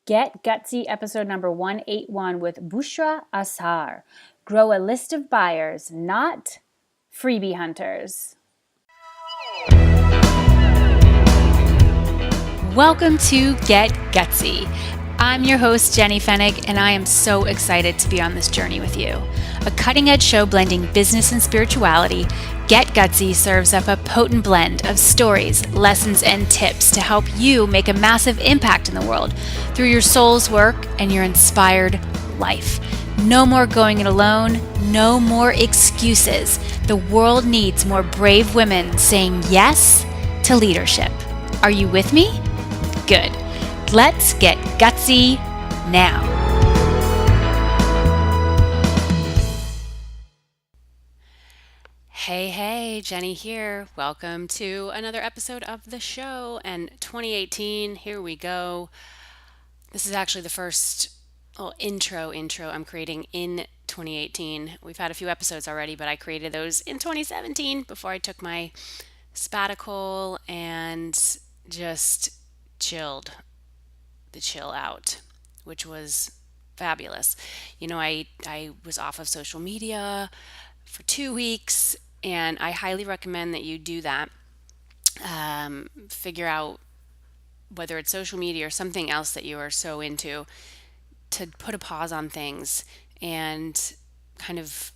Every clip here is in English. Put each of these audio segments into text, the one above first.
Get Gutsy episode number 181 with Bushra Azhar. Grow a list of buyers, not freebie hunters. Welcome to Get Gutsy. I'm your host, Jenny Fennig, and I am so excited to be on this journey with you. A cutting-edge show blending business and spirituality, Get Gutsy serves up a potent blend of stories, lessons, and tips to help you make a massive impact in the world through your soul's work and your inspired life. No more going it alone, no more excuses. The world needs more brave women saying yes to leadership. Are you with me? Good. Let's get gutsy now. Hey, Jenny here. Welcome to another episode of the show. And 2018, here we go. This is actually the first intro I'm creating in 2018. We've had a few episodes already, but I created those in 2017 before I took my sabbatical and just chilled the chill out, which was fabulous. You know, I was off of social media for 2 weeks, and I highly recommend that you do that. Figure out whether it's social media or something else that you are so into, to put a pause on things and kind of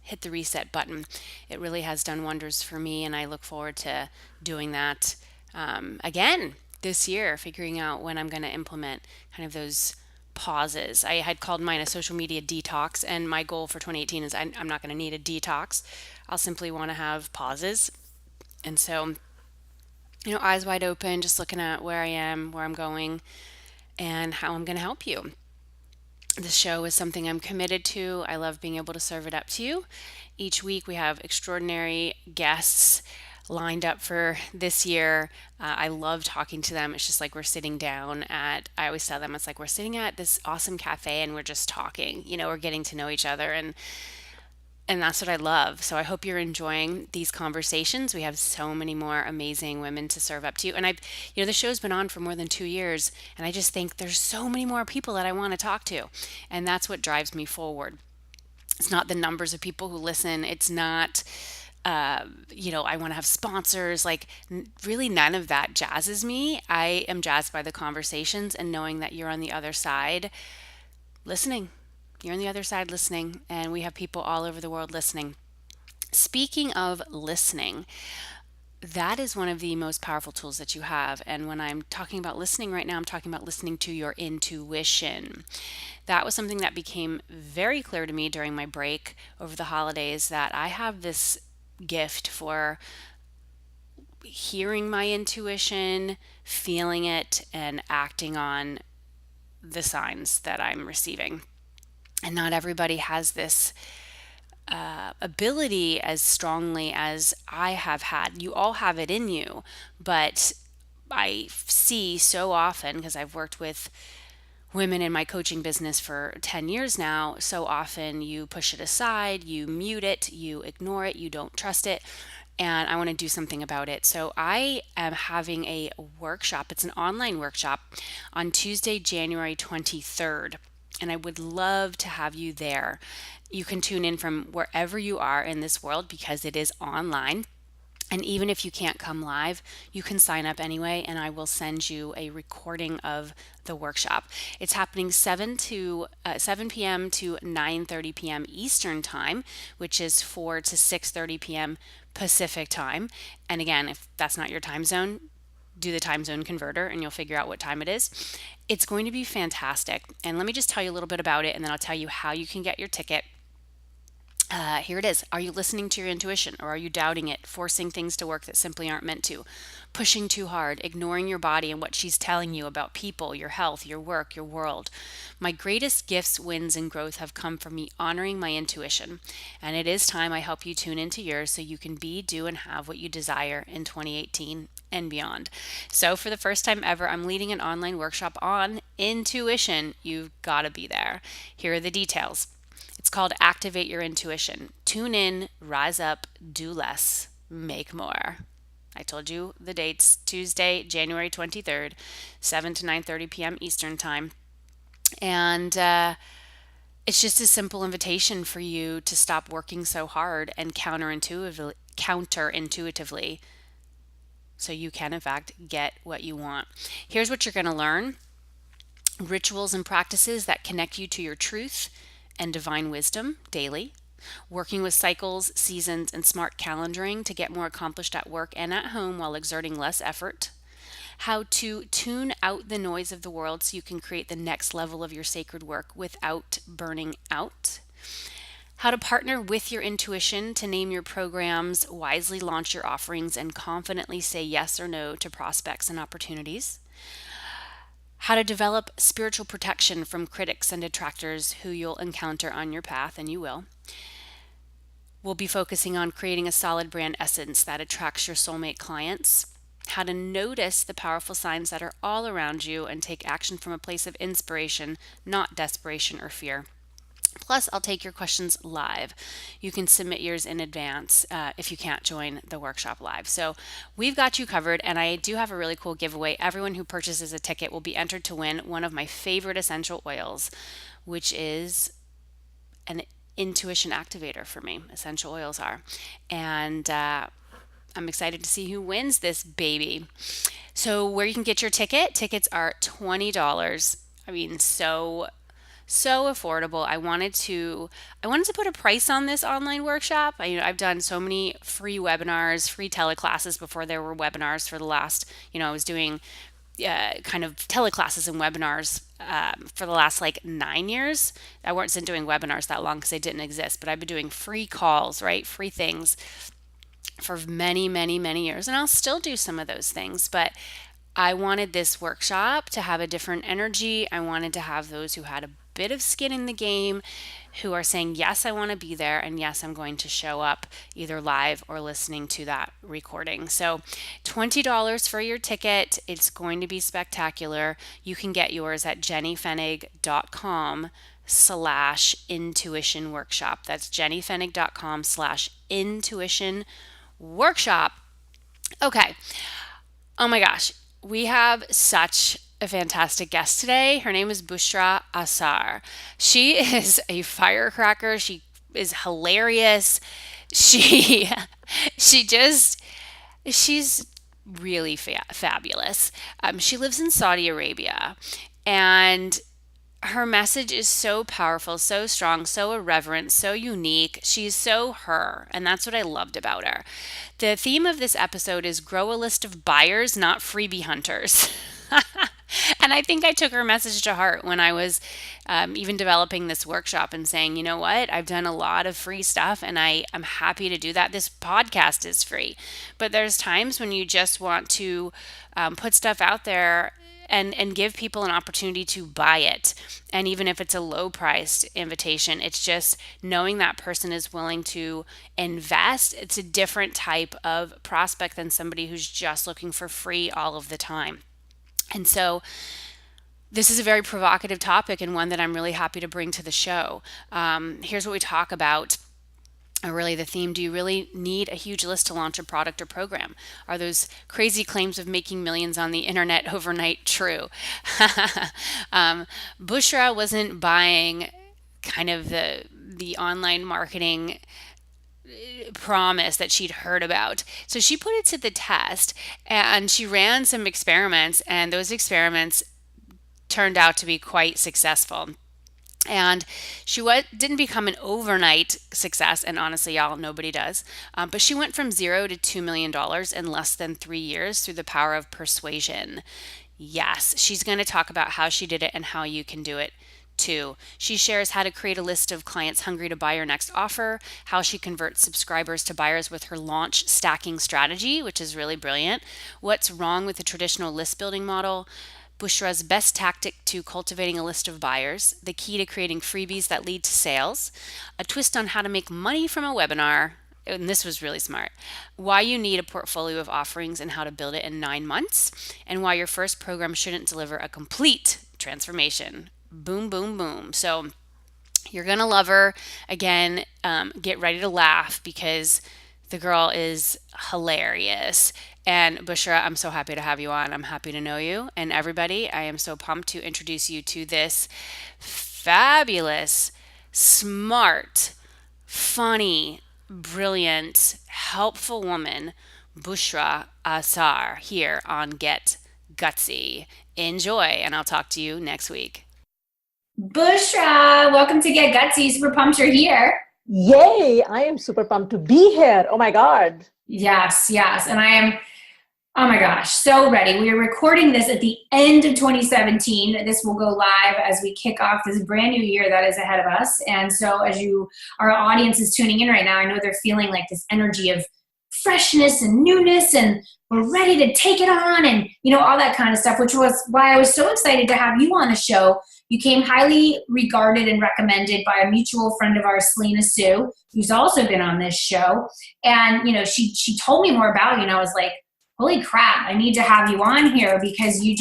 hit the reset button. It really has done wonders for me, and I look forward to doing that again this year, figuring out when I'm going to implement kind of those pauses. I had called mine a social media detox, and my goal for 2018 is I'm not going to need a detox. I'll simply want to have pauses. And so, eyes wide open, just looking at where I am, where I'm going, and how I'm going to help you. The show is something I'm committed to. I love being able to serve it up to you. Each week we have extraordinary guests lined up for this year. I love talking to them. It's just like we're sitting down I always tell them, it's like we're sitting at this awesome cafe and we're just talking, we're getting to know each other, and that's what I love. So I hope you're enjoying these conversations. We have so many more amazing women to serve up to you. And the show's been on for more than 2 years, and I just think there's so many more people that I want to talk to. And that's what drives me forward. It's not the numbers of people who listen. It's not, I want to have sponsors. Like, really none of that jazzes me. I am jazzed by the conversations and knowing that you're on the other side listening. You're on the other side listening, and we have people all over the world listening. Speaking of listening, that is one of the most powerful tools that you have. And when I'm talking about listening right now, I'm talking about listening to your intuition. That was something that became very clear to me during my break over the holidays, that I have this gift for hearing my intuition, feeling it, and acting on the signs that I'm receiving. And not everybody has this ability as strongly as I have had. You all have it in you, but I see so often, because I've worked with women in my coaching business for 10 years now, so often you push it aside, you mute it, you ignore it, you don't trust it, and I want to do something about it. So I am having a workshop. It's an online workshop on Tuesday, January 23rd. And I would love to have you there. You can tune in from wherever you are in this world because it is online. And even if you can't come live, you can sign up anyway, and I will send you a recording of the workshop. It's happening 7 p.m. to 9:30 p.m. Eastern Time, which is 4 to 6:30 p.m. Pacific Time. And again, if that's not your time zone, do the time zone converter and you'll figure out what time it is. It's going to be fantastic. And let me just tell you a little bit about it, and then I'll tell you how you can get your ticket. Here it is. Are you listening to your intuition, or are you doubting it, forcing things to work that simply aren't meant to, pushing too hard, ignoring your body and what she's telling you about people, your health, your work, your world? My greatest gifts, wins, and growth have come from me honoring my intuition. And it is time I help you tune into yours so you can be, do, and have what you desire in 2018 and beyond. So for the first time ever, I'm leading an online workshop on intuition. You've got to be there. Here are the details. It's called Activate Your Intuition. Tune in, rise up, do less, make more. I told you the dates: Tuesday, January 23rd, 7 to 9:30 p.m. Eastern time. And it's just a simple invitation for you to stop working so hard and counterintuitively so you can, in fact, get what you want. Here's what you're going to learn: rituals and practices that connect you to your truth and divine wisdom daily, working with cycles, seasons, and smart calendaring to get more accomplished at work and at home while exerting less effort, how to tune out the noise of the world so you can create the next level of your sacred work without burning out, how to partner with your intuition to name your programs, wisely launch your offerings, and confidently say yes or no to prospects and opportunities, how to develop spiritual protection from critics and detractors who you'll encounter on your path, and you will. We'll be focusing on creating a solid brand essence that attracts your soulmate clients, how to notice the powerful signs that are all around you and take action from a place of inspiration, not desperation or fear. Plus, I'll take your questions live. You can submit yours in advance if you can't join the workshop live. So we've got you covered, and I do have a really cool giveaway. Everyone who purchases a ticket will be entered to win one of my favorite essential oils, which is an intuition activator for me. Essential oils are. And I'm excited to see who wins this baby. So where you can get your tickets are $20. I mean, so affordable. I wanted to put a price on this online workshop. I've done so many free webinars, free teleclasses before there were webinars for the last, I was doing kind of teleclasses and webinars for the last like 9 years. I wasn't doing webinars that long because they didn't exist, but I've been doing free calls, right? Free things for many, many, many years. And I'll still do some of those things, but I wanted this workshop to have a different energy. I wanted to have those who had a bit of skin in the game, who are saying, yes, I want to be there, and yes, I'm going to show up either live or listening to that recording. So $20 for your ticket. It's going to be spectacular. You can get yours at jennyfenig.com/intuition workshop. That's jennyfenig.com/intuition workshop. Okay. Oh my gosh. We have such a fantastic guest today. Her name is Bushra Azhar. She is a firecracker. She is hilarious. She's really fabulous. She lives in Saudi Arabia, and her message is so powerful, so strong, so irreverent, so unique. She's so her, and that's what I loved about her. The theme of this episode is grow a list of buyers, not freebie hunters. And I think I took her message to heart when I was even developing this workshop and saying, you know what, I've done a lot of free stuff and I'm happy to do that. This podcast is free. But there's times when you just want to put stuff out there and give people an opportunity to buy it. And even if it's a low priced invitation, it's just knowing that person is willing to invest. It's a different type of prospect than somebody who's just looking for free all of the time. And so this is a very provocative topic and one that I'm really happy to bring to the show. Here's what we talk about. Really the theme: do you really need a huge list to launch a product or program? Are those crazy claims of making millions on the internet overnight true? Bushra wasn't buying kind of the online marketing promise that she'd heard about. So she put it to the test and she ran some experiments, and those experiments turned out to be quite successful. And she didn't become an overnight success, and honestly, y'all, nobody does. But she went from $0 to $2 million in less than 3 years through the power of persuasion. Yes, she's going to talk about how she did it and how you can do it too. She shares how to create a list of clients hungry to buy her next offer, how she converts subscribers to buyers with her launch stacking strategy, which is really brilliant, what's wrong with the traditional list building model, Bushra's best tactic to cultivating a list of buyers, the key to creating freebies that lead to sales, a twist on how to make money from a webinar, and this was really smart, why you need a portfolio of offerings and how to build it in 9 months, and why your first program shouldn't deliver a complete transformation. Boom, boom, boom. So you're going to love her. Again, get ready to laugh because The girl is hilarious. And Bushra, I'm so happy to have you on. I'm happy to know you. And everybody, I am so pumped to introduce you to this fabulous, smart, funny, brilliant, helpful woman, Bushra Azhar, here on Get Gutsy. Enjoy, and I'll talk to you next week. Bushra, welcome to Get Gutsy. Super pumped you're here. Yay! I am super pumped to be here. Oh my God. Yes, yes. And I am, oh my gosh, so ready. We are recording this at the end of 2017. This will go live as we kick off this brand new year that is ahead of us. And so as our audience is tuning in right now, I know they're feeling like this energy of freshness and newness, and we're ready to take it on, and all that kind of stuff, which was why I was so excited to have you on the show. You came highly regarded and recommended by a mutual friend of ours, Selena Sue, who's also been on this show. And she told me more about you, and I was like, holy crap, I need to have you on here, because you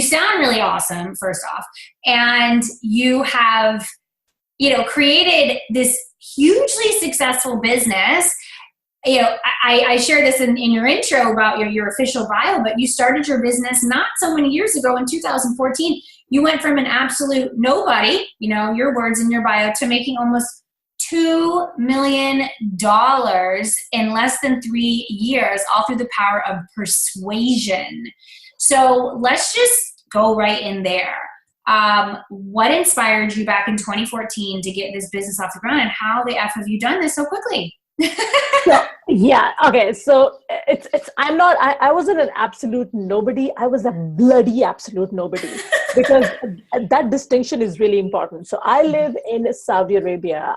sound really awesome, first off, and you have created this hugely successful business. I share this in your intro about your official bio, but you started your business not so many years ago in 2014. You went from an absolute nobody, your words in your bio, to making almost $2 million in less than 3 years, all through the power of persuasion. So let's just go right in there. What inspired you back in 2014 to get this business off the ground, and how the F have you done this so quickly? Okay. So I wasn't an absolute nobody. I was a bloody absolute nobody, because that distinction is really important. So I live in Saudi Arabia.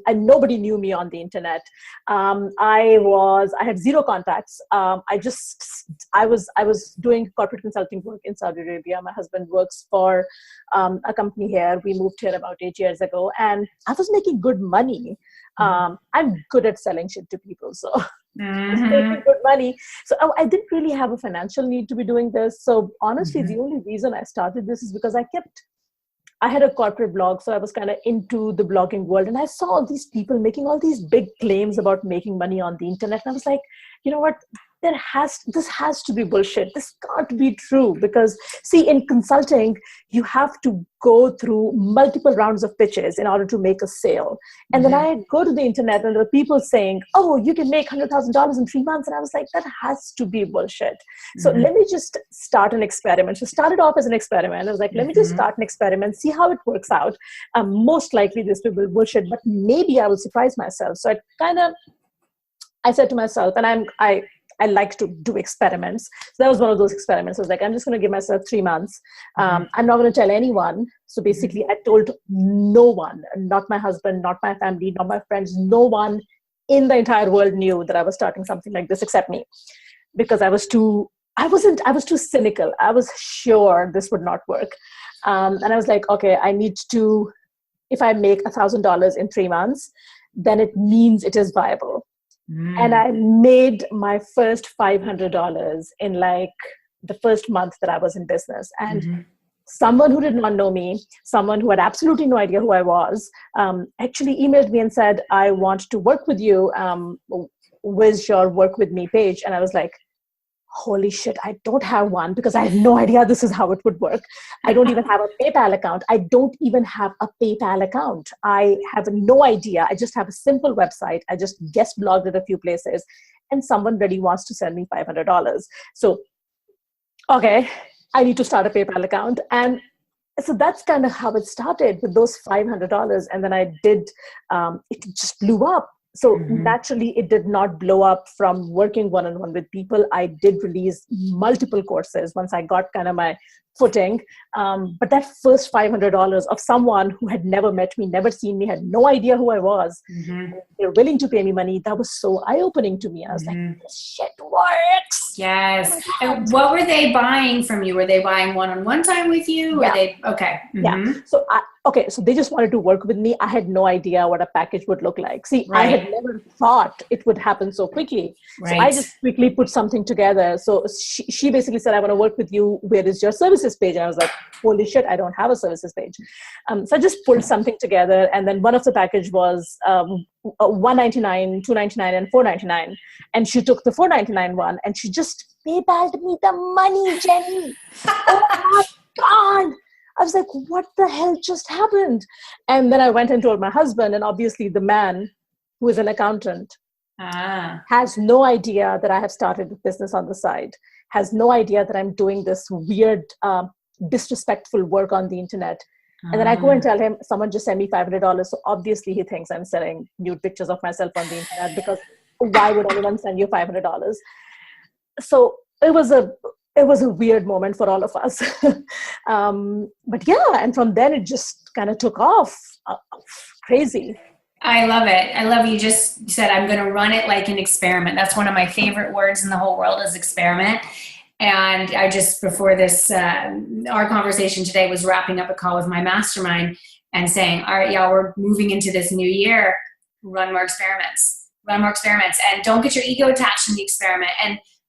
Nobody knew me on the internet. I had zero contacts. I was doing corporate consulting work in Saudi Arabia. My husband works for a company here. We moved here about 8 years ago, and I was making good money. I'm good at selling shit to people, so I was making good money. So I didn't really have a financial need to be doing this. So honestly, the only reason I started this is because I had a corporate blog, so I was kind of into the blogging world, and I saw all these people making all these big claims about making money on the internet, and I was like, you know what? This has to be bullshit. This can't be true, because see, in consulting, you have to go through multiple rounds of pitches in order to make a sale. And then I go to the internet, and there are people saying, oh, you can make $100,000 in 3 months. And I was like, that has to be bullshit. So let me just start an experiment. So started off as an experiment. I was like, let me just start an experiment, see how it works out. Most likely this will be bullshit, but maybe I will surprise myself. So I said to myself, and I like to do experiments. So that was one of those experiments. I was like, I'm just going to give myself 3 months. I'm not going to tell anyone. So basically, I told no one, not my husband, not my family, not my friends. No one in the entire world knew that I was starting something like this except me, because I was too cynical. I was sure this would not work. And I was like, okay, if I make $1,000 in 3 months, then it means it is viable. And I made my first $500 in like the first month that I was in business. And someone who did not know me, someone who had absolutely no idea who I was, actually emailed me and said, I want to work with you. Where's your work with me page? And I was like, holy shit, I don't have one, because I had no idea this is how it would work. I don't even have a PayPal account. I have no idea. I just have a simple website. I just guest blogged at a few places, and someone really wants to send me $500. So, okay, I need to start a PayPal account. And so that's kind of how it started, with those $500. And then I did, it just blew up. So naturally, it did not blow up from working one-on-one with people. I did release multiple courses once I got kind of my footing. But that first $500 of someone who had never met me, never seen me, had no idea who I was, they're willing to pay me money. That was so eye-opening to me. I was like, this shit works. Yes. And what were they buying from you? Were they buying one-on-one time with you? Yeah. Okay. Yeah. So they just wanted to work with me. I had no idea what a package would look like. See, I had never thought it would happen so quickly. So I just quickly put something together. So she basically said, I want to work with you. Where is your services page? And I was like, holy shit, I don't have a services page. So I just pulled something together. And then one of the package was $199, $299, and $499. And she took the $499 one and she just PayPal'd me the money, Jenny. Oh my God. I was like, what the hell just happened? And then I went and told my husband, and obviously the man, who is an accountant, has no idea that I have started a business on the side, has no idea that I'm doing this weird, disrespectful work on the internet. And then I go and tell him, someone just sent me $500. So obviously he thinks I'm selling nude pictures of myself on the internet, because why would anyone send you $500? So it was a weird moment for all of us. But yeah, and from then it just kind of took off. Crazy. I love it. I love you just said, I'm going to run it like an experiment. That's one of my favorite words in the whole world, is experiment. And I just, before this, our conversation today, was wrapping up a call with my mastermind and saying, all right, y'all, we're moving into this new year. Run more experiments. And don't get your ego attached in the experiment.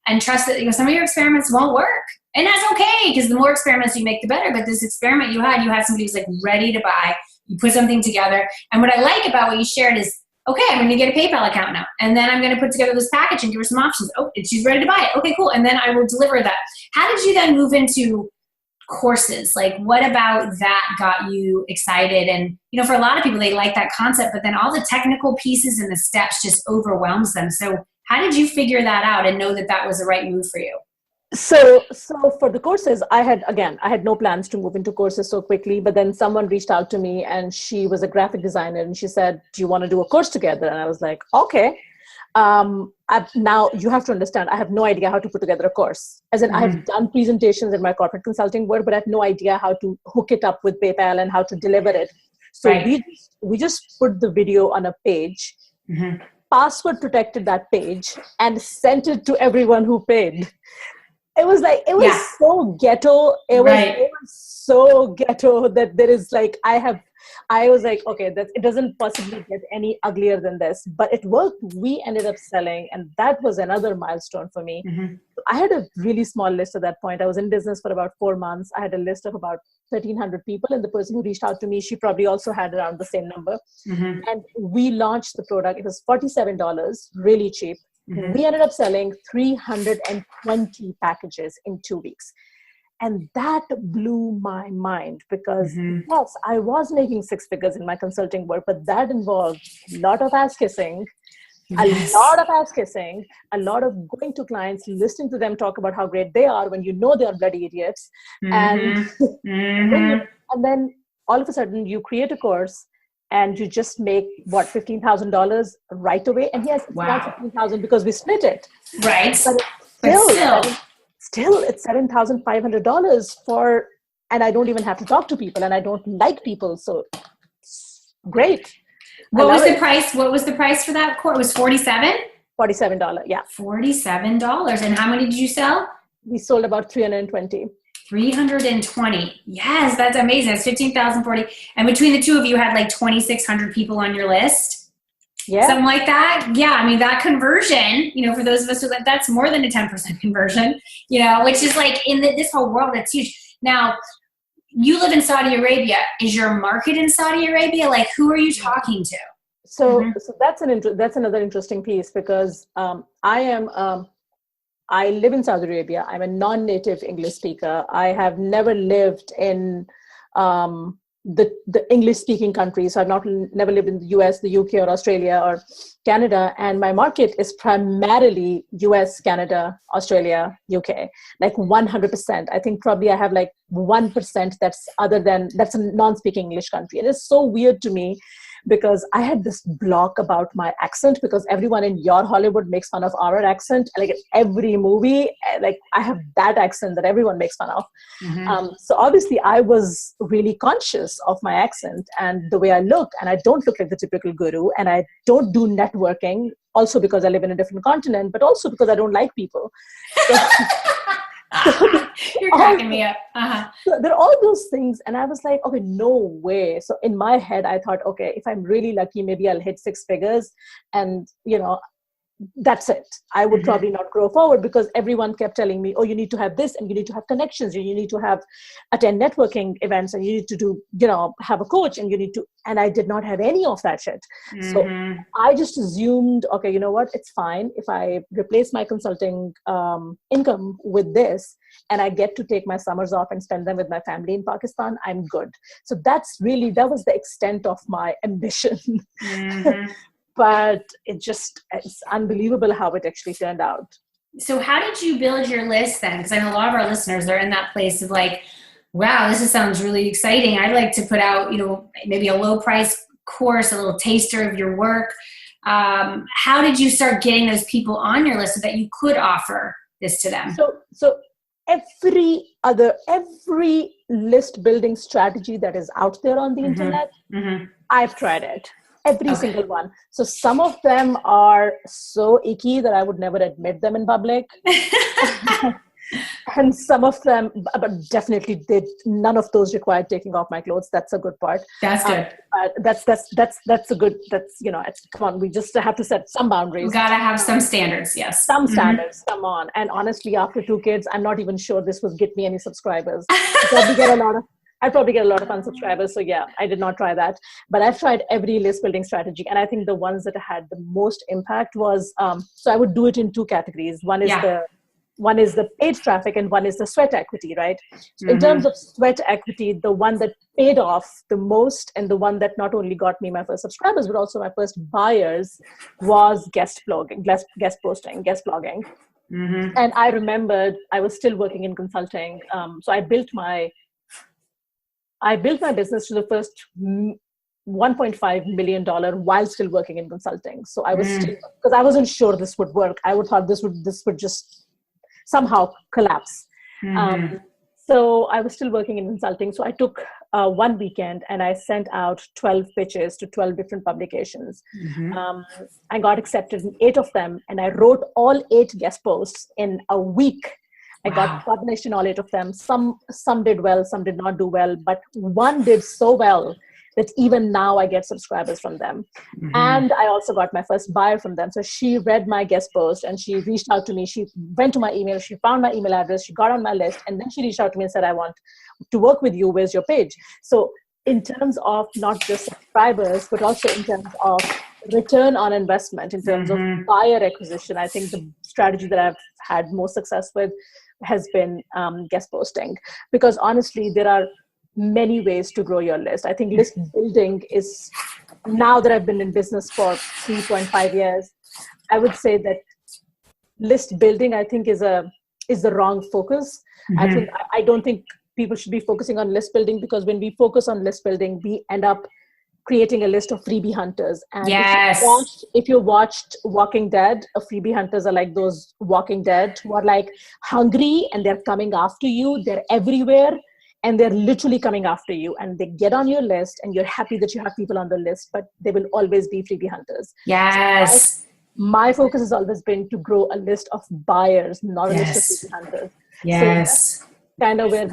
And trust that, some of your experiments won't work. And that's okay, because the more experiments you make, the better. But this experiment you had somebody who's like ready to buy. You put something together. And what I like about what you shared is, okay, I'm going to get a PayPal account now. And then I'm going to put together this package and give her some options. Oh, and she's ready to buy it. Okay, cool. And then I will deliver that. How did you then move into courses? Like, what about that got you excited? And, for a lot of people, they like that concept, but then all the technical pieces and the steps just overwhelms them. So how did you figure that out and know that that was the right move for you? So for the courses, I had no plans to move into courses so quickly, but then someone reached out to me, and she was a graphic designer, and she said, do you want to do a course together? And I was like, okay. Now you have to understand, I have no idea how to put together a course. As in, I have done presentations in my corporate consulting work, but I have no idea how to hook it up with PayPal and how to deliver it. So we just put the video on a page, password protected that page, and sent it to everyone who paid. It was so ghetto. It was so ghetto that there is I was like, okay, it doesn't possibly get any uglier than this, but it worked. We ended up selling, and that was another milestone for me. I had a really small list at that point. I was in business for about 4 months. I had a list of about 1,300 people, and the person who reached out to me, she probably also had around the same number. And we launched the product. It was $47, really cheap. We ended up selling 320 packages in 2 weeks. And that blew my mind, because yes, I was making 6 figures in my consulting work, but that involved a lot of ass kissing, a lot of going to clients, listening to them talk about how great they are when they are bloody idiots. And then all of a sudden you create a course, and you just make $15,000 right away. And yes, it's not $15,000 because we split it. Right. But still it's $7,500 and I don't even have to talk to people, and I don't like people. So great. What was the price? What was the price for that course? It was $47? $47. Yeah. $47. And how many did you sell? We sold about 320. 320. Yes, that's amazing. That's 15,040. And between the two of you had like 2,600 people on your list. Yeah. Something like that. Yeah. I mean, that conversion, for those of us who that's more than a 10% conversion, which is like in this whole world, that's huge. Now, you live in Saudi Arabia. Is your market in Saudi Arabia? Like, who are you talking to? So that's another interesting piece, because I live in Saudi Arabia. I'm a non-native English speaker. I have never lived in the English-speaking countries. So I've never lived in the US, the UK, or Australia, or Canada. And my market is primarily US, Canada, Australia, UK, like 100%. I think probably I have like 1% that's a non-speaking English country. And it's so weird to me, because I had this block about my accent, because everyone in your Hollywood makes fun of our accent. Like in every movie, like I have that accent that everyone makes fun of. So obviously I was really conscious of my accent and the way I look, and I don't look like the typical guru, and I don't do networking, also because I live in a different continent, but also because I don't like people. You're cracking me up. So there are all those things, and I was like, okay, no way. So in my head, I thought, okay, if I'm really lucky, maybe I'll hit 6 figures, and that's it. I would probably not grow forward because everyone kept telling me, oh, you need to have this and you need to have connections. You need to have attend networking events and you need to do, have a coach and you need to, and I did not have any of that shit. So I just assumed, okay, you know what? It's fine if I replace my consulting income with this and I get to take my summers off and spend them with my family in Pakistan, I'm good. So that was the extent of my ambition. But it's unbelievable how it actually turned out. So how did you build your list then? Because I know a lot of our listeners are in that place of like, wow, sounds really exciting. I'd like to put out, maybe a low price course, a little taster of your work. How did you start getting those people on your list so that you could offer this to them? So every list building strategy that is out there on the internet, I've tried it. Every single one. So some of them are so icky that I would never admit them in public. And some of them, but definitely none of those required taking off my clothes. That's a good part. That's good. That's a good, come on, we just have to set some boundaries. We gotta have some standards, yes. Some standards, come on. And honestly, after 2 kids, I'm not even sure this would get me any subscribers. I'd probably get a lot of unsubscribers. So yeah, I did not try that. But I've tried every list building strategy. And I think the ones that had the most impact was, so I would do it in 2 categories. One is the paid traffic and one is the sweat equity, right? So in terms of sweat equity, the one that paid off the most and the one that not only got me my first subscribers, but also my first buyers was guest posting, guest blogging. And I remembered I was still working in consulting. So I built my business to the first $1.5 million while still working in consulting. So I was still, because I wasn't sure this would work. I would thought this would just somehow collapse. So I was still working in consulting. So I took one weekend and I sent out 12 pitches to 12 different publications. I got accepted in 8 of them and I wrote all 8 guest posts in a week. I got published in all 8 of them. Some did well, some did not do well, but one did so well that even now I get subscribers from them. And I also got my first buyer from them. So she read my guest post and she reached out to me. She went to my email, she found my email address, she got on my list, and then she reached out to me and said, I want to work with you. Where's your page? So in terms of not just subscribers, but also in terms of return on investment, in terms of buyer acquisition, I think the strategy that I've had most success with has been guest posting. Because honestly, there are many ways to grow your list. I think list building is, now that I've been in business for 3.5 years, I would say that list building, I think, is the wrong focus. I don't think people should be focusing on list building, because when we focus on list building, we end up creating a list of freebie hunters. And if you watched Walking Dead, freebie hunters are like those Walking Dead who are like hungry and they're coming after you. They're everywhere and they're literally coming after you, and they get on your list and you're happy that you have people on the list, but they will always be freebie hunters. Yes. So my focus has always been to grow a list of buyers, not a list of freebie hunters. Yes. So kind of where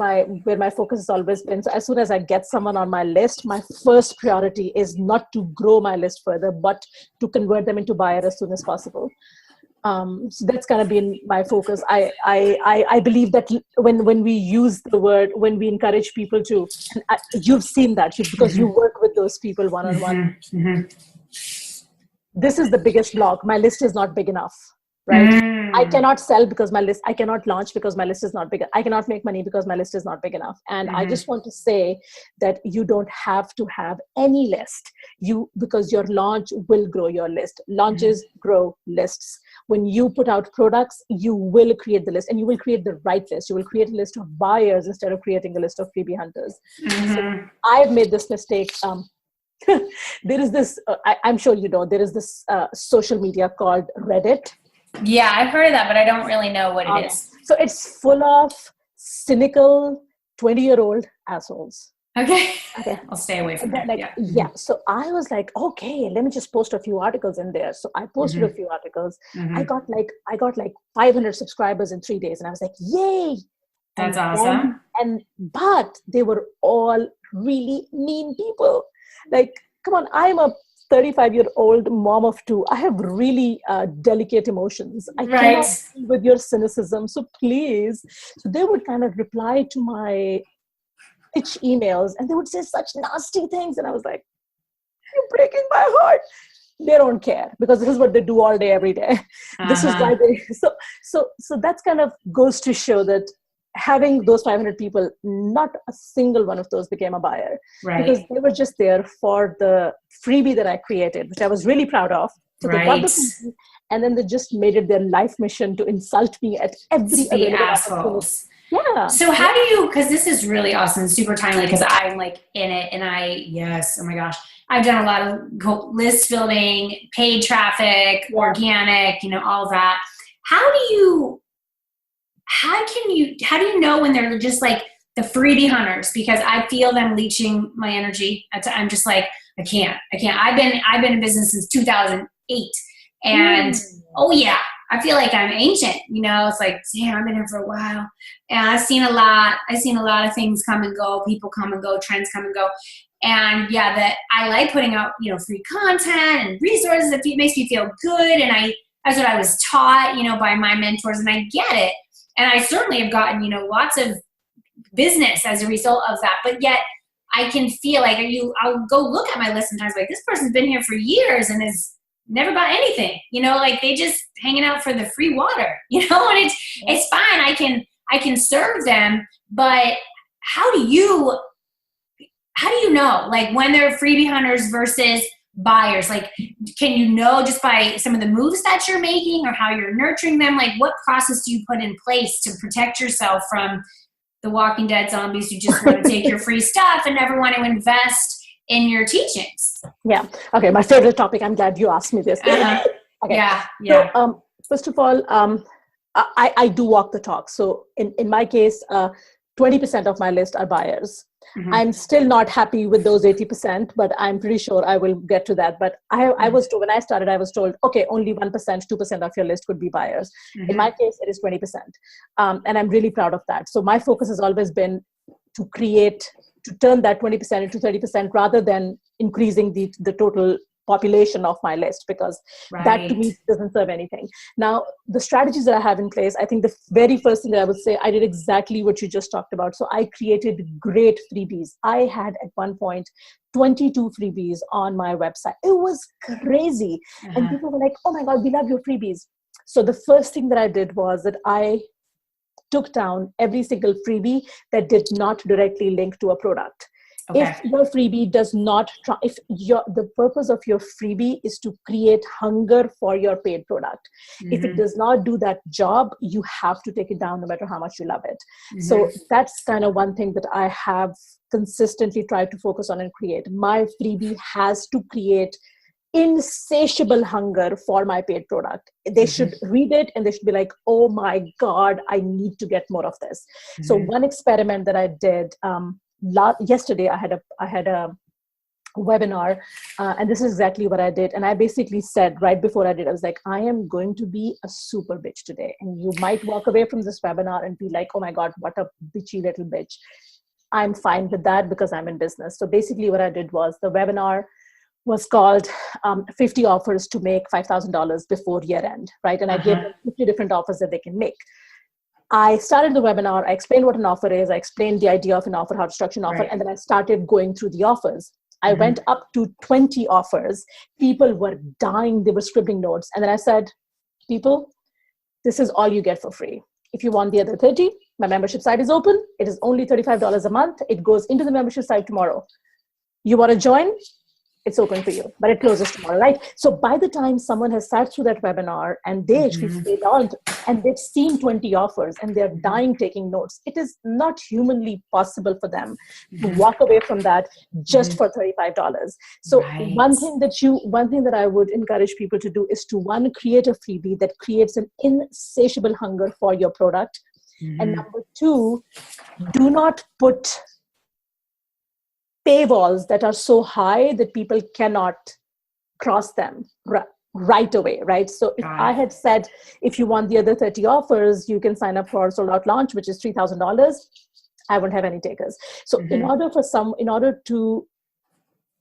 my focus has always been. So as soon as I get someone on my list, my first priority is not to grow my list further, but to convert them into buyer as soon as possible. So that's kind of been my focus. I believe that when we use the word, when we encourage people to, and you've seen that because you work with those people one-on-one. This is the biggest block. My list is not big enough. Right? I cannot sell because I cannot launch because my list is not big. I cannot make money because my list is not big enough. And I just want to say that you don't have to have any list. Because your launch will grow your list. Launches grow lists. When you put out products, you will create the list, and you will create the right list. You will create a list of buyers instead of creating a list of freebie hunters. So I've made this mistake. There is this, I'm sure you know, there is this social media called Reddit. Yeah, I've heard of that, but I don't really know what it is. So it's full of cynical 20-year-old assholes. Okay. I'll stay away from that. So I was like, okay, let me just post a few articles in there. So I posted a few articles. I got like 500 subscribers in 3 days, and I was like, yay! That's awesome. But they were all really mean people. Like, come on, I'm a 35-year-old mom of two. I have really delicate emotions. I Right. cannot deal with your cynicism. So please. So they would kind of reply to my pitch emails and they would say such nasty things. And I was like, you're breaking my heart. They don't care because this is what they do all day, every day. This is why they, so that's kind of goes to show that having those 500 people, not a single one of those became a buyer, Right. because they were just there for the freebie that I created, which I was really proud of. So they got the freebie, and then they just made it their life mission to insult me at every available assholes. Yeah. So how do you, because this is really awesome, super timely, because I'm like in it, and yes, oh my gosh, I've done a lot of list building, paid traffic, organic, all of that. How do you know when they're just like the freebie hunters? Because I feel them leeching my energy. I'm just like, I can't. I've been in business since 2008, and oh yeah, I feel like I'm ancient. It's like, damn, I've been here for a while, and I've seen a lot of things come and go, people come and go, trends come and go. And yeah, that I like putting out, free content and resources that makes me feel good. And that's what I was taught, by my mentors, and I get it. And I certainly have gotten, lots of business as a result of that. But yet I can feel like I'll go look at my list sometimes, like, this person's been here for years and has never bought anything, like they just hanging out for the free water, and it's fine. I can serve them, but how do you know, like, when they're freebie hunters versus buyers? Like, can you know just by some of the moves that you're making or how you're nurturing them? Like, what process do you put in place to protect yourself from the Walking Dead zombies who just want to take your free stuff and never want to invest in your teachings? Yeah. Okay. My favorite topic. I'm glad you asked me this. Okay. Yeah. So, first of all, I do walk the talk. So in my case, 20% of my list are buyers. Mm-hmm. I'm still not happy with those 80%, but I'm pretty sure I will get to that. But I was told, when I started, I was told, okay, only 1%, 2% of your list could be buyers. Mm-hmm. In my case, it is 20%. And I'm really proud of that. So my focus has always been to turn that 20% into 30% rather than increasing the total population of my list, because that to me doesn't serve anything. Now, the strategies that I have in place, I think the very first thing that I would say, I did exactly what you just talked about. So I created great freebies. I had at one point 22 freebies on my website. It was crazy. And people were like, oh my God, we love your freebies. So the first thing that I did was that I took down every single freebie that did not directly link to a product. Okay. If your freebie does not, the purpose of your freebie is to create hunger for your paid product. Mm-hmm. If it does not do that job, you have to take it down no matter how much you love it. Mm-hmm. So that's kind of one thing that I have consistently tried to focus on and create. My freebie has to create insatiable hunger for my paid product. They should read it and they should be like, oh my God, I need to get more of this. Mm-hmm. So one experiment that I did, yesterday I had a webinar, and this is exactly what I did. And I basically said right before I did, I was like, I am going to be a super bitch today. And you might walk away from this webinar and be like, oh my God, what a bitchy little bitch. I'm fine with that because I'm in business. So basically what I did was, the webinar was called 50 offers to make $5,000 before year end, right? And I gave them 50 different offers that they can make. I started the webinar, I explained what an offer is, I explained the idea of an offer, how to structure an offer, and then I started going through the offers. I went up to 20 offers. People were dying, they were scribbling notes. And then I said, people, this is all you get for free. If you want the other 30, my membership site is open. It is only $35 a month. It goes into the membership site tomorrow. You want to join? It's open for you, but it closes tomorrow, right? So by the time someone has sat through that webinar and they actually stayed on and they've seen 20 offers and they're dying taking notes, it is not humanly possible for them to walk away from that just for $35. So one thing that I would encourage people to do is to, one, create a freebie that creates an insatiable hunger for your product. And number two, do not put paywalls that are so high that people cannot cross them right away, right? So if I had said, if you want the other 30 offers, you can sign up for Sold Out Launch, which is $3,000, I wouldn't have any takers. So in order to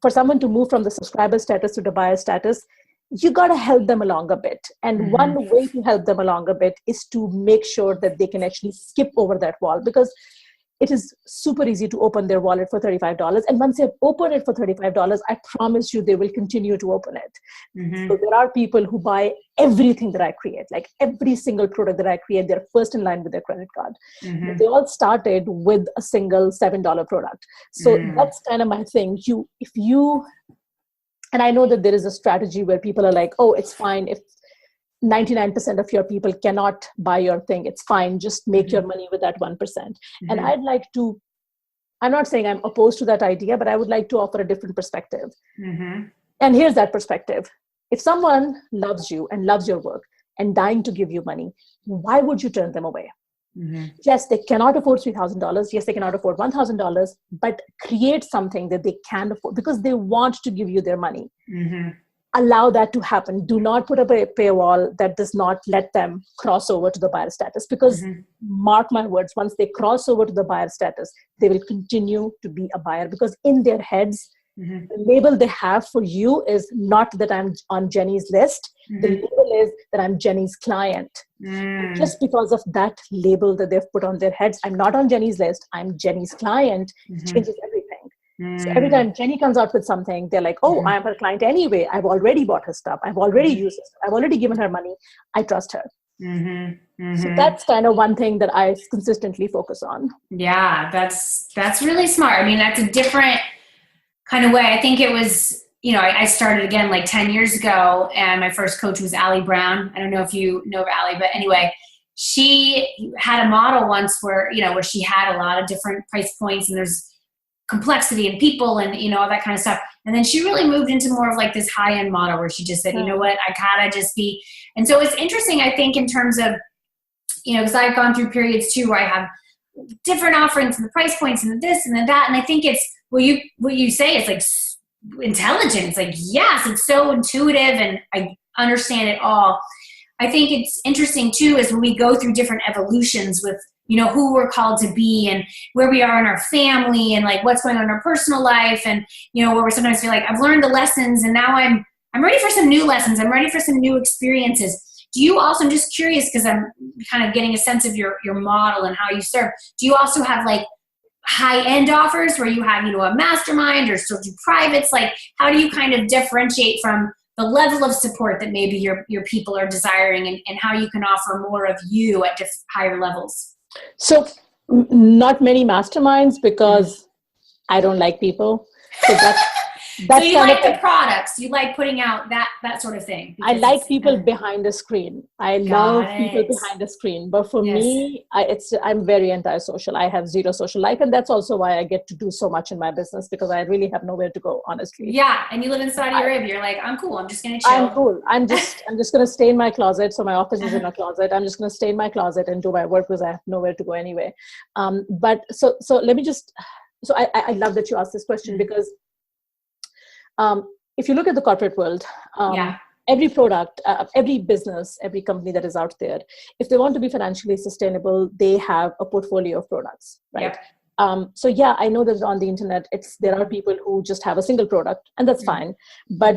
for someone to move from the subscriber status to the buyer status, you got to help them along a bit. And one way to help them along a bit is to make sure that they can actually skip over that wall, because it is super easy to open their wallet for $35. And once they've opened it for $35, I promise you they will continue to open it. So there are people who buy everything that I create, like every single product that I create, they're first in line with their credit card. They all started with a single $7 product. So that's kind of my thing. And I know that there is a strategy where people are like, oh, it's fine if 99% of your people cannot buy your thing. It's fine. Just make your money with that 1%. And I'm not saying I'm opposed to that idea, but I would like to offer a different perspective. And here's that perspective. If someone loves you and loves your work and dying to give you money, why would you turn them away? Yes, they cannot afford $3,000. Yes, they cannot afford $1,000, but create something that they can afford because they want to give you their money. Allow that to happen. Do not put up a paywall that does not let them cross over to the buyer status, because mark my words, once they cross over to the buyer status, they will continue to be a buyer, because in their heads, the label they have for you is not that I'm on Jenny's list. The label is that I'm Jenny's client. Just because of that label that they've put on their heads, I'm not on Jenny's list, I'm Jenny's client, changes everything. So every time Jenny comes out with something, they're like, oh, I'm her client anyway. I've already bought her stuff. I've already used it. I've already given her money. I trust her. So that's kind of one thing that I consistently focus on. Yeah, that's really smart. I mean, that's a different kind of way. I think it was, I started again like 10 years ago, and my first coach was Allie Brown. I don't know if you know of Allie, but anyway, she had a model once where she had a lot of different price points, and there's complexity and people and all that kind of stuff. And then she really moved into more of like this high-end model where she just said, you know what, I gotta just be. And so it's interesting, I think, in terms of, because I've gone through periods too where I have different offerings and the price points and the this and the that. And I think it's what you say, it's like intelligent. It's like, yes, it's so intuitive and I understand it all. I think it's interesting too, is when we go through different evolutions with who we're called to be and where we are in our family and like what's going on in our personal life, and where we sometimes feel like I've learned the lessons and now I'm ready for some new lessons. I'm ready for some new experiences. Do you also, I'm just curious because I'm kind of getting a sense of your model and how you serve. Do you also have like high-end offers where you have a mastermind, or still do privates? Like, how do you kind of differentiate from the level of support that maybe your people are desiring, and how you can offer more of you at higher levels? So not many masterminds, because I don't like people. So that's so you like the products, you like putting out that sort of thing. I like people behind the screen. I love people behind the screen. But for me, I'm very antisocial. I have zero social life. And that's also why I get to do so much in my business, because I really have nowhere to go, honestly. Yeah. And you live in Saudi Arabia. You're like, I'm cool. I'm just going to chill. I'm cool. I'm just going to stay in my closet. So my office is in a closet. I'm just going to stay in my closet and do my work because I have nowhere to go anyway. But so let me just, so I love that you asked this question, because if you look at the corporate world, every product, every business, every company that is out there, if they want to be financially sustainable, they have a portfolio of products, right? So I know that on the internet, there are people who just have a single product, and that's fine. But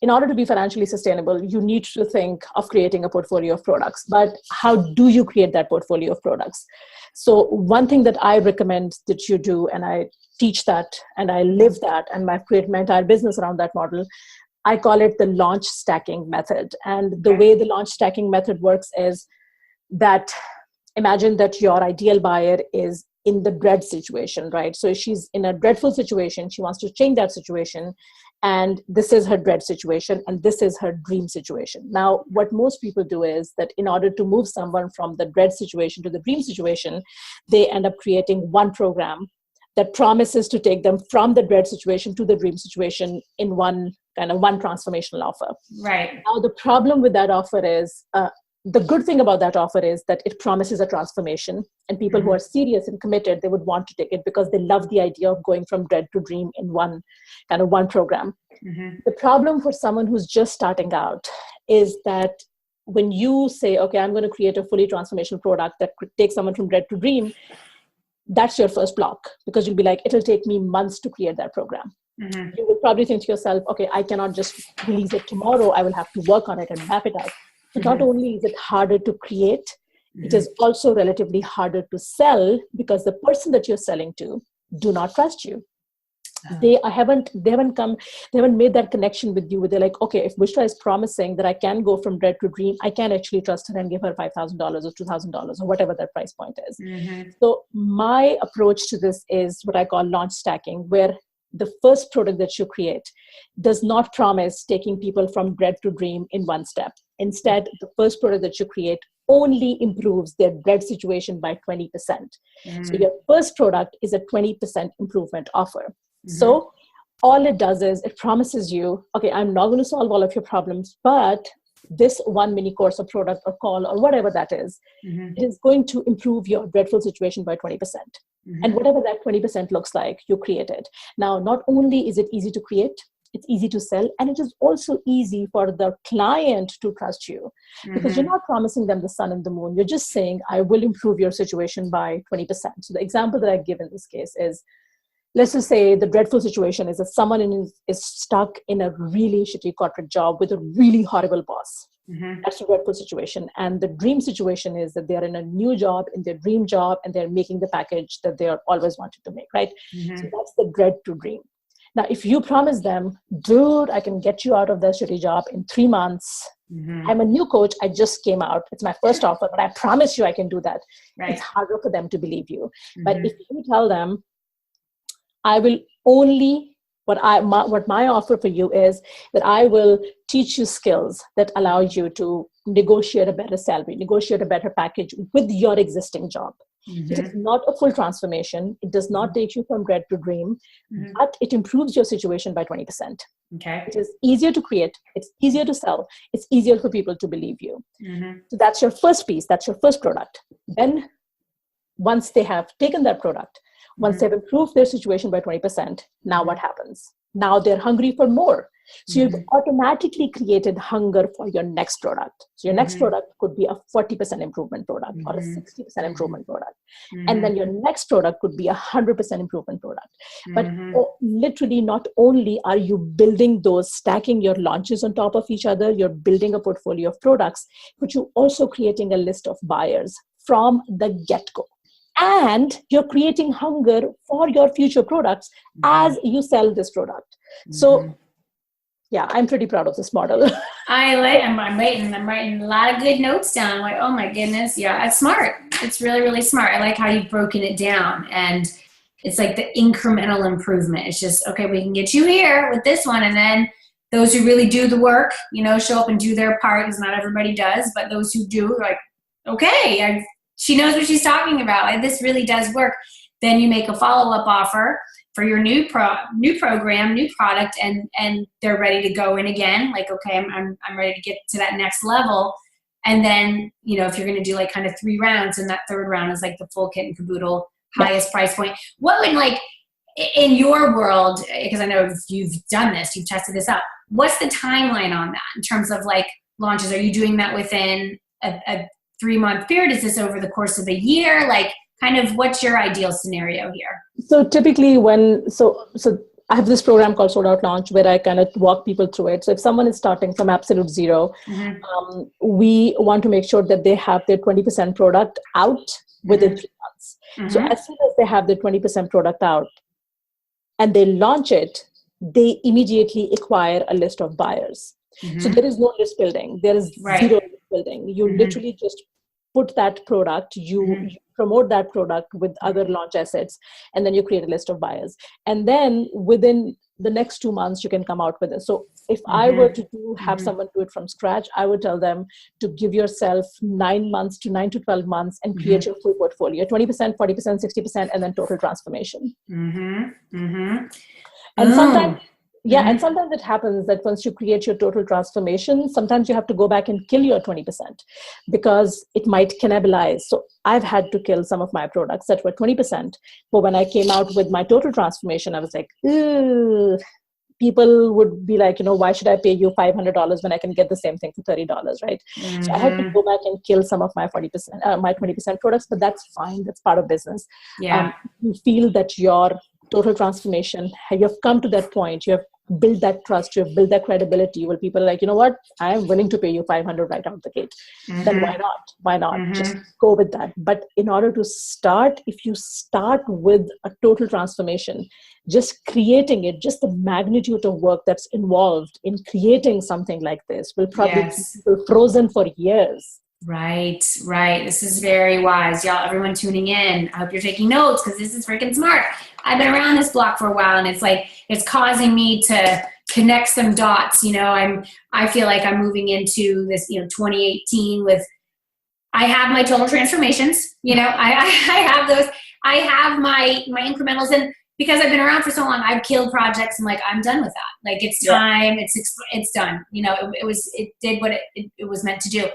in order to be financially sustainable, you need to think of creating a portfolio of products. But how do you create that portfolio of products? So one thing that I recommend that you do, and I teach that and I live that, and I create my entire business around that model, I call it the launch stacking method. And the way the launch stacking method works is that, imagine that your ideal buyer is in the dread situation, right? So she's in a dreadful situation. She wants to change that situation. And this is her dread situation, and this is her dream situation. Now, what most people do is that in order to move someone from the dread situation to the dream situation, they end up creating one program that promises to take them from the dread situation to the dream situation in one transformational offer. Right. Now, the problem with that offer is, the good thing about that offer is that it promises a transformation, and people who are serious and committed, they would want to take it because they love the idea of going from dread to dream in one program. The problem for someone who's just starting out is that when you say, okay, I'm going to create a fully transformational product that could take someone from dread to dream, that's your first block, because you'll be like, it'll take me months to create that program. You would probably think to yourself, okay, I cannot just release it tomorrow. I will have to work on it and map it out. So not only is it harder to create, it is also relatively harder to sell because the person that you're selling to do not trust you. They haven't made that connection with you where they're like, okay, if Bushra is promising that I can go from dread to dream, I can actually trust her and give her $5,000 or $2,000 or whatever that price point is. So my approach to this is what I call launch stacking, where the first product that you create does not promise taking people from dread to dream in one step. Instead, the first product that you create only improves their dread situation by 20%. So your first product is a 20% improvement offer. So all it does is it promises you, okay, I'm not going to solve all of your problems, but this one mini course or product or call or whatever that is, it is going to improve your dreadful situation by 20%. And whatever that 20% looks like, you create it. Now, not only is it easy to create, it's easy to sell, and it is also easy for the client to trust you because you're not promising them the sun and the moon. You're just saying, I will improve your situation by 20%. So the example that I give in this case is, let's just say the dreadful situation is that someone is stuck in a really shitty corporate job with a really horrible boss. That's a dreadful situation. And the dream situation is that they're in a new job, in their dream job, and they're making the package that they always wanted to make, right? So that's the dread to dream. Now, if you promise them, dude, I can get you out of that shitty job in 3 months. I'm a new coach. I just came out. It's my first offer, but I promise you I can do that. It's harder for them to believe you. But if you tell them, I will only, what my offer for you is that I will teach you skills that allow you to negotiate a better salary, negotiate a better package with your existing job. It is not a full transformation. It does not take you from dread to dream, but it improves your situation by 20%. It is easier to create. It's easier to sell. It's easier for people to believe you. So that's your first piece. That's your first product. Then once they have taken that product, once they've improved their situation by 20%, now what happens? Now they're hungry for more. So you've automatically created hunger for your next product. So your next product could be a 40% improvement product or a 60% improvement product. And then your next product could be a 100% improvement product. But literally not only are you building those, stacking your launches on top of each other, you're building a portfolio of products, but you're also creating a list of buyers from the get-go. And you're creating hunger for your future products as you sell this product. So yeah, I'm pretty proud of this model. I'm writing a lot of good notes down. I'm like, oh my goodness. Yeah, it's smart. It's really, really smart. I like how you've broken it down. And it's like the incremental improvement. It's just, okay, we can get you here with this one. And then those who really do the work, show up and do their part, because not everybody does, but those who do, are like, okay, she knows what she's talking about. Like, this really does work. Then you make a follow-up offer for your new program, new product, and they're ready to go in again. Like, okay, I'm ready to get to that next level. And then, if you're going to do like kind of 3 rounds, and that third round is like the full kit and caboodle, highest price point. What would, like, in your world, because I know you've done this, you've tested this out, what's the timeline on that in terms of like launches? Are you doing that within a 3-month period? Is this over the course of a year? Like, kind of what's your ideal scenario here? So typically so I have this program called Sold Out Launch where I kind of walk people through it. So if someone is starting from absolute zero, we want to make sure that they have their 20% product out within 3 months. So as soon as they have their 20% product out and they launch it, they immediately acquire a list of buyers. So there is no list building. There is zero list building. You literally just put that product, you promote that product with other launch assets, and then you create a list of buyers. And then within the next 2 months, you can come out with it. So if I were to have someone do it from scratch, I would tell them to give yourself 9 to 12 months and create your full portfolio, 20%, 40%, 60%, and then total transformation. And sometimes, and sometimes it happens that once you create your total transformation, sometimes you have to go back and kill your 20% because it might cannibalize. So I've had to kill some of my products that were 20%. But when I came out with my total transformation, I was like, ooh, people would be like, why should I pay you $500 when I can get the same thing for $30, right? So I had to go back and kill some of my 40%, my 20% products, but that's fine. That's part of business. You feel that your total transformation, you have come to that point, you have built that trust, you have built that credibility where people are like, you know what, I am willing to pay you 500 right out the gate. Then why not? Why not? Just go with that. But in order to start, if you start with a total transformation, just creating it, just the magnitude of work that's involved in creating something like this will probably keep people frozen for years. Right. This is very wise. Y'all, everyone tuning in, I hope you're taking notes because this is freaking smart. I've been around this block for a while and it's like, it's causing me to connect some dots. I feel like I'm moving into this, 2018 with, I have my total transformations, I have those, I have my incrementals, and because I've been around for so long, I've killed projects and like, I'm done with that. Like it's time, it's done. It did what it was meant to do.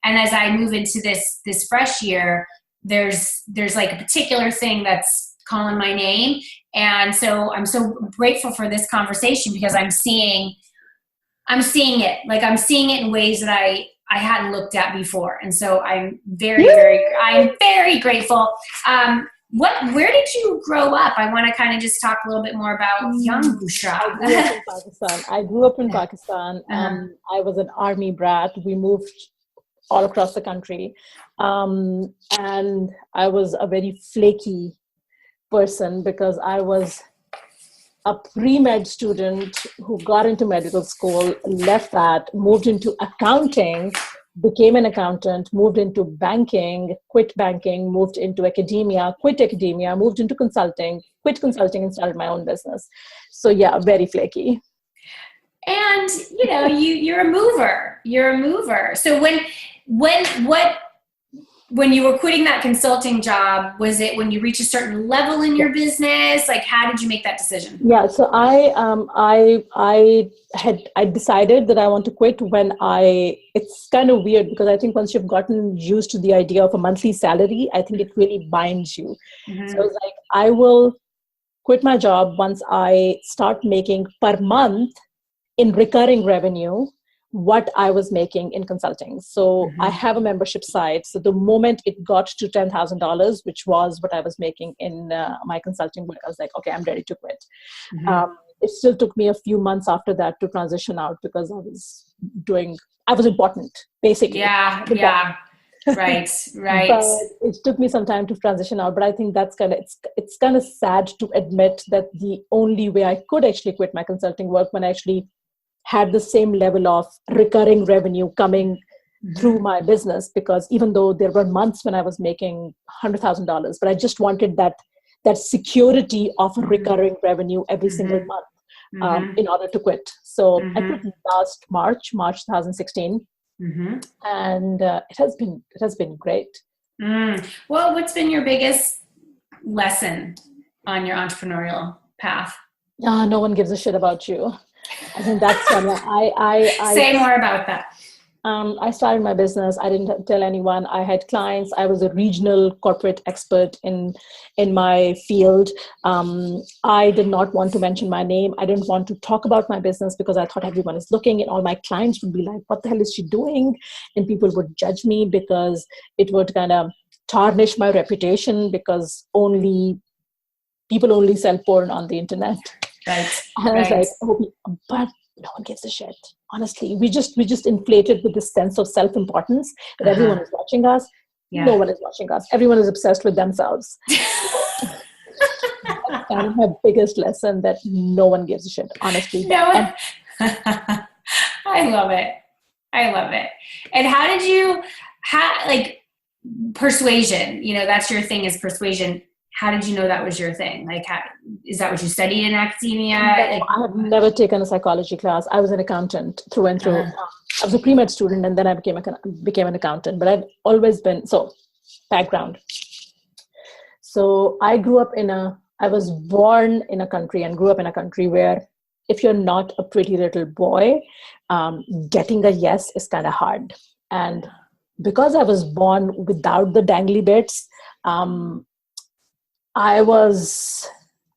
And as I move into this fresh year, there's like a particular thing that's calling my name. And so I'm so grateful for this conversation because I'm seeing it. Like I'm seeing it in ways that I hadn't looked at before. And so I'm very grateful. Where did you grow up? I want to kind of just talk a little bit more about young Bushra. I grew up in Pakistan. I was an army brat. We moved all across the country. And I was a very flaky person because I was a pre-med student who got into medical school, left that, moved into accounting, became an accountant, moved into banking, quit banking, moved into academia, quit academia, moved into consulting, quit consulting and started my own business. So yeah, very flaky. And you're a mover. You're a mover. So when you were quitting that consulting job, was it when you reached a certain level in your business? Like, how did you make that decision? Yeah, so I decided that I want to quit when it's kind of weird because I think once you've gotten used to the idea of a monthly salary, I think it really binds you. So I was like, I will quit my job once I start making per month in recurring revenue what I was making in consulting. So I have a membership site. So the moment it got to $10,000, which was what I was making in my consulting work, I was like, okay, I'm ready to quit. It still took me a few months after that to transition out because I was important, basically. Yeah. Right. But it took me some time to transition out. But I think it's kind of sad to admit that the only way I could actually quit my consulting work when I actually had the same level of recurring revenue coming through my business, because even though there were months when I was making $100,000, but I just wanted that security of recurring revenue every single month in order to quit. So I quit last March 2016, and it has been great. Well, what's been your biggest lesson on your entrepreneurial path? No one gives a shit about you. I think that's one. Say more about that. I started my business. I didn't tell anyone. I had clients. I was a regional corporate expert in my field. I did not want to mention my name. I didn't want to talk about my business because I thought everyone is looking, and all my clients would be like, what the hell is she doing? And people would judge me because it would kind of tarnish my reputation because people only sell porn on the internet. Right. And I was like, but no one gives a shit. Honestly, we just inflated with this sense of self-importance that everyone is watching us. Yeah. No one is watching us. Everyone is obsessed with themselves. That's kind of my biggest lesson, that no one gives a shit, honestly. No. I love it. And how did you, persuasion, that's your thing, is persuasion. How did you know that was your thing? Like, is that what you studied in academia? I have never taken a psychology class. I was an accountant through and through. I was a pre-med student, and then I became an accountant. But I've always been, background. So I was born in a country and grew up in a country where if you're not a pretty little boy, getting a yes is kind of hard. And because I was born without the dangly bits, I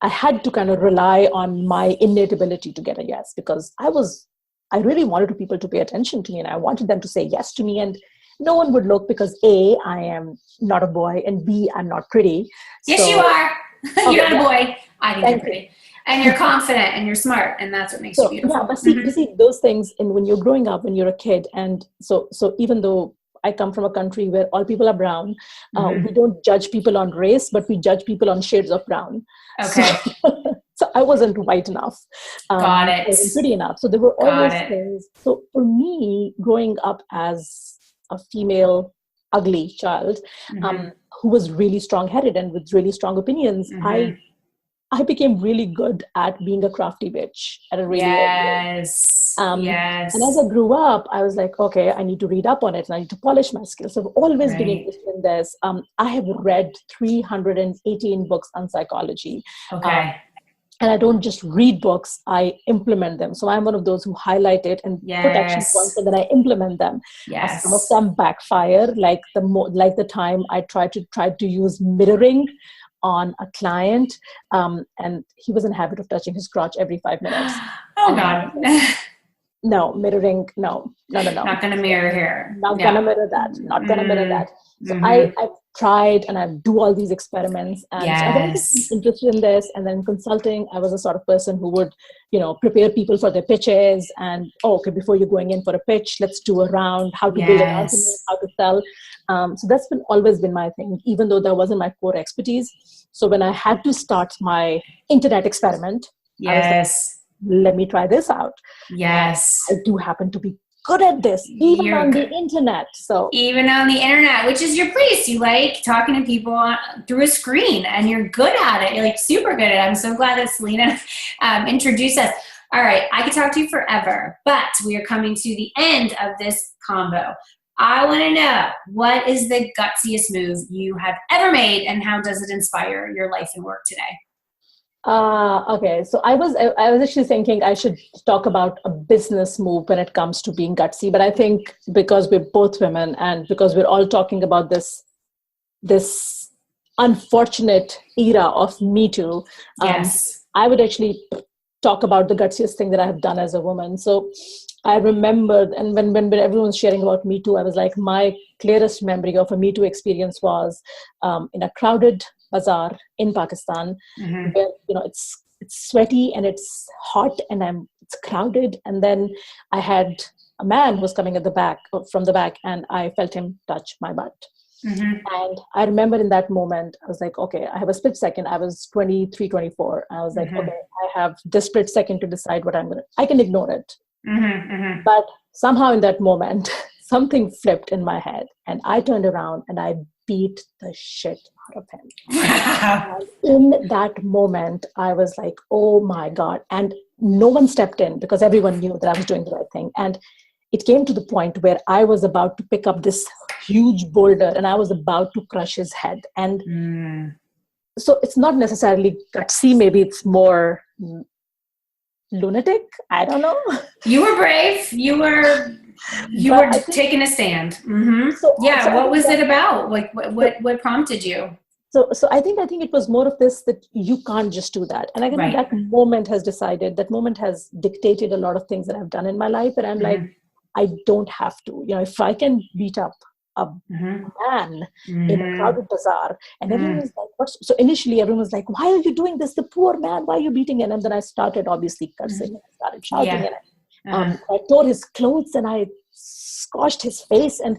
had to kind of rely on my innate ability to get a yes, because I really wanted people to pay attention to me, and I wanted them to say yes to me, and no one would look because A, I am not a boy, and B, I'm not pretty. Yes, you are. You're not a boy. I think you're pretty. And you're confident and you're smart, and that's what makes you beautiful. Yeah, but see those things, and when you're growing up, when you're a kid, and so even though I come from a country where all people are brown, we don't judge people on race, but we judge people on shades of brown. Okay. So I wasn't white enough. Got it. I wasn't pretty enough. So there were all those things. So for me, growing up as a female, ugly child, who was really strong-headed and with really strong opinions, I became really good at being a crafty bitch at a really early age. And as I grew up, I was like, okay, I need to read up on it and I need to polish my skills. So I've always been interested in this. I have read 318 books on psychology. Okay. And I don't just read books, I implement them. So I'm one of those who highlight it and put action points and then I implement them. Some of them backfire, like the time I tried to use mirroring on a client, and he was in habit of touching his crotch every 5 minutes. Oh God. No, mirroring, no. Not going to mirror here. Not going to mirror that. Not going to mirror that. So I've tried and I do all these experiments, and so I've always been interested in this. And then consulting, I was the sort of person who would, prepare people for their pitches, and before you're going in for a pitch, let's do a round, how to build an argument, how to sell. So that's always been my thing, even though that wasn't my core expertise. So when I had to start my internet experiment, I was like, let me try this out. I do happen to be good at this, even on the internet. So even on the internet, which is your place, you like talking to people through a screen, and you're good at it. You're like super good at it. I'm so glad that Selena introduced us. All right, I could talk to you forever, but we are coming to the end of this combo. I want to know, what is the gutsiest move you have ever made, and how does it inspire your life and work today? Okay, so I was actually thinking I should talk about a business move when it comes to being gutsy, but I think because we're both women and because we're all talking about this unfortunate era of Me Too, I would actually talk about the gutsiest thing that I have done as a woman. So I remember, and when everyone's sharing about Me Too, I was like, my clearest memory of a Me Too experience was in a crowded bazaar in Pakistan, where it's sweaty and it's hot and it's crowded, and then I had a man who was coming from the back, and I felt him touch my butt. And I remember in that moment, I was like, okay, I have a split second. I was 23, 24. I was like, okay, I have this split second to decide what I can ignore it. But somehow in that moment, something flipped in my head, and I turned around and I beat the shit out of him. And in that moment, I was like, oh my God. And no one stepped in because everyone knew that I was doing the right thing. And it came to the point where I was about to pick up this huge boulder and I was about to crush his head. And so it's not necessarily gutsy, maybe it's more lunatic. I don't know. You were brave. You were taking a stand. So what was it about? Like what prompted you? So I think it was more of this, that you can't just do that. And I think that moment has dictated a lot of things that I've done in my life. And I'm like, I don't have to. If I can beat up a man in a crowded bazaar, and everyone was like, "What?" So initially, everyone was like, "Why are you doing this? The poor man. Why are you beating him?" And then I started obviously cursing. I started shouting, and I tore his clothes and I scorched his face. And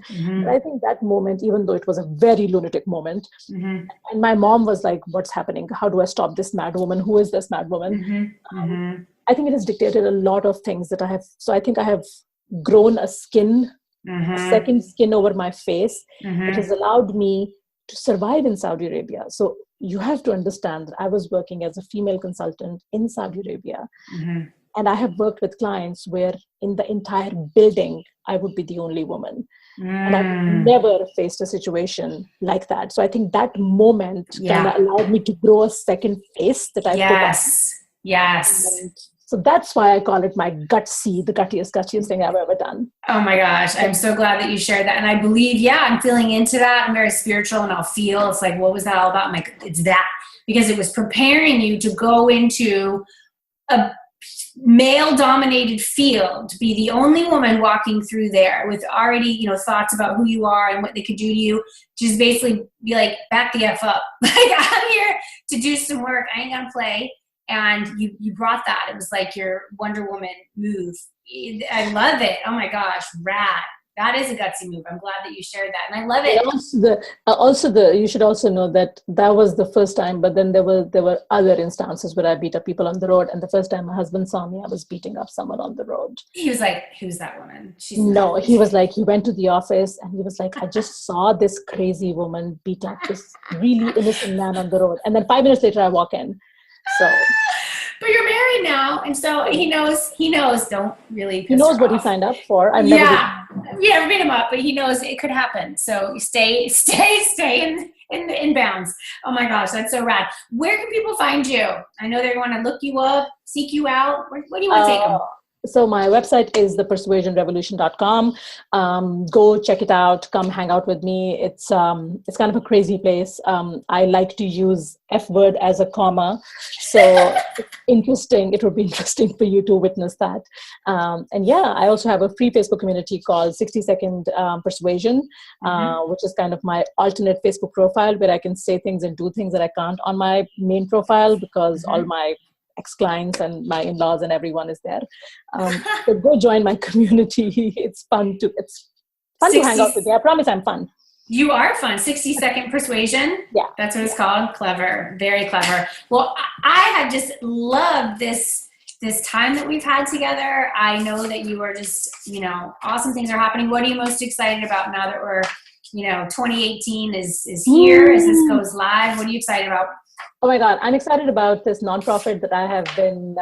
I think that moment, even though it was a very lunatic moment, and my mom was like, "What's happening? How do I stop this mad woman? Who is this mad woman?" I think it has dictated a lot of things that I have. So I think I have grown a second skin over my face. It has allowed me to survive in Saudi Arabia. So you have to understand that I was working as a female consultant in Saudi Arabia. And I have worked with clients where in the entire building, I would be the only woman. And I've never faced a situation like that. So I think that moment kind of allowed me to grow a second face that I put on. Yes. And so that's why I call it my gutsiest thing I've ever done. Oh my gosh. I'm so glad that you shared that. And I believe, I'm feeling into that. I'm very spiritual, and I'll feel, it's like, what was that all about? I'm like, it's that, because it was preparing you to go into a male-dominated field, to be the only woman walking through there with already, thoughts about who you are and what they could do to you. Just basically be like, back the F up. Like, I'm here to do some work. I ain't gonna play. And you brought that. It was like your Wonder Woman move. I love it. Oh my gosh, rad. That is a gutsy move. I'm glad that you shared that, and I love it. You should also know that was the first time, but then there were other instances where I beat up people on the road. And the first time my husband saw me, I was beating up someone on the road. He was like, "Who's that woman?" He was like, he went to the office and he was like, "I just saw this crazy woman beat up this really innocent man on the road." And then 5 minutes later, I walk in. So. But you're married now, and so he knows. Don't really. He knows what he signed up for. I've never beat him up, but he knows it could happen. So stay in bounds. Oh my gosh, that's so rad. Where can people find you? I know they want to look you up, seek you out. Where do you want to take them? So my website is thepersuasionrevolution.com. Go check it out. Come hang out with me. It's kind of a crazy place. I like to use F word as a comma. So it's interesting. It would be interesting for you to witness that. And yeah, I also have a free Facebook community called 60-Second Persuasion, which is kind of my alternate Facebook profile where I can say things and do things that I can't on my main profile because all my ex-clients and my in-laws and everyone is there. So go join my community. It's fun to hang out with you. I promise I'm fun. You are fun. 60-Second Persuasion. Yeah. That's what it's called. Clever. Very clever. Well, I have just loved this time that we've had together. I know that you are just, awesome things are happening. What are you most excited about now that we're, 2018 is here as this goes live? What are you excited about? Oh my God, I'm excited about this nonprofit that I have been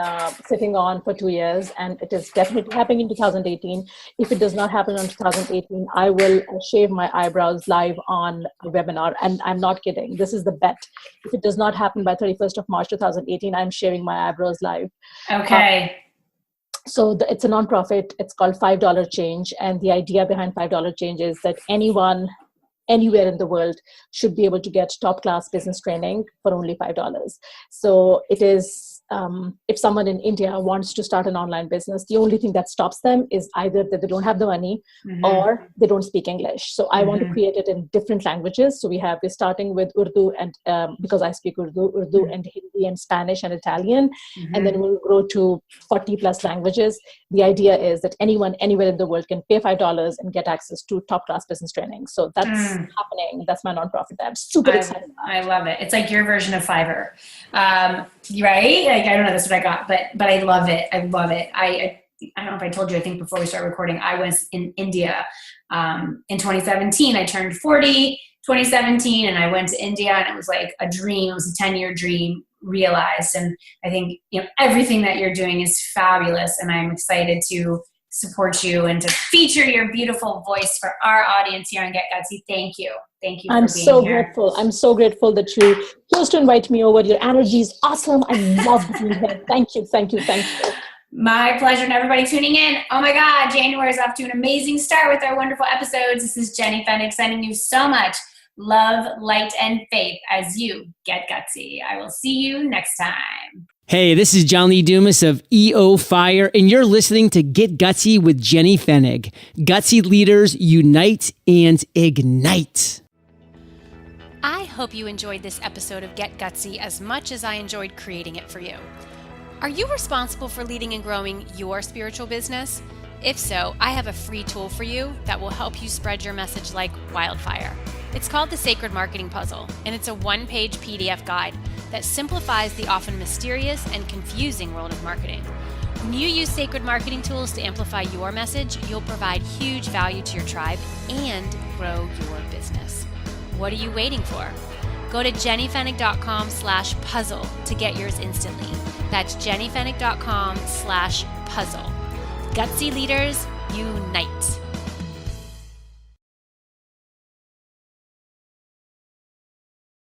sitting on for 2 years, and it is definitely happening in 2018. If it does not happen in 2018, I will shave my eyebrows live on a webinar, and I'm not kidding. This is the bet. If it does not happen by 31st of March 2018, I'm shaving my eyebrows live. Okay. So it's a nonprofit. It's called $5 Change, and the idea behind $5 Change is that anyone anywhere in the world should be able to get top-class business training for only $5. So it is, if someone in India wants to start an online business, the only thing that stops them is either that they don't have the money or they don't speak English. So I want to create it in different languages. So we're starting with Urdu, and because I speak Urdu and Hindi and Spanish and Italian, and then we'll grow to 40 plus languages. The idea is that anyone anywhere in the world can pay $5 and get access to top-class business training. So that's happening. That's my nonprofit. I'm super excited about. I love it. It's like your version of Fiverr, right? Like, I don't know, that's what I got, but I love it. I love it. I don't know if I told you, I think before we started recording, I was in India in 2017. I turned 40, 2017, and I went to India, and it was like a dream. It was a 10-year dream realized. And I think, everything that you're doing is fabulous, and I'm excited to support you and to feature your beautiful voice for our audience here on Get Gutsy. Thank you. Thank you for being here. Grateful. I'm so grateful that you chose to invite me over. Your energy is awesome. I love being here. Thank you. Thank you. Thank you. My pleasure. And everybody tuning in. Oh my God, January is off to an amazing start with our wonderful episodes. This is Jenny Fennick sending you so much love, light, and faith as you get gutsy. I will see you next time. Hey, this is John Lee Dumas of EO Fire, and you're listening to Get Gutsy with Jenny Fennig. Gutsy leaders unite and ignite. I hope you enjoyed this episode of Get Gutsy as much as I enjoyed creating it for you. Are you responsible for leading and growing your spiritual business? If so, I have a free tool for you that will help you spread your message like wildfire. It's called the Sacred Marketing Puzzle, and it's a one-page PDF guide that simplifies the often mysterious and confusing world of marketing. When you use sacred marketing tools to amplify your message, you'll provide huge value to your tribe and grow your business. What are you waiting for? Go to jennyfennick.com/puzzle to get yours instantly. That's jennyfennick.com/puzzle. Gutsy leaders, unite.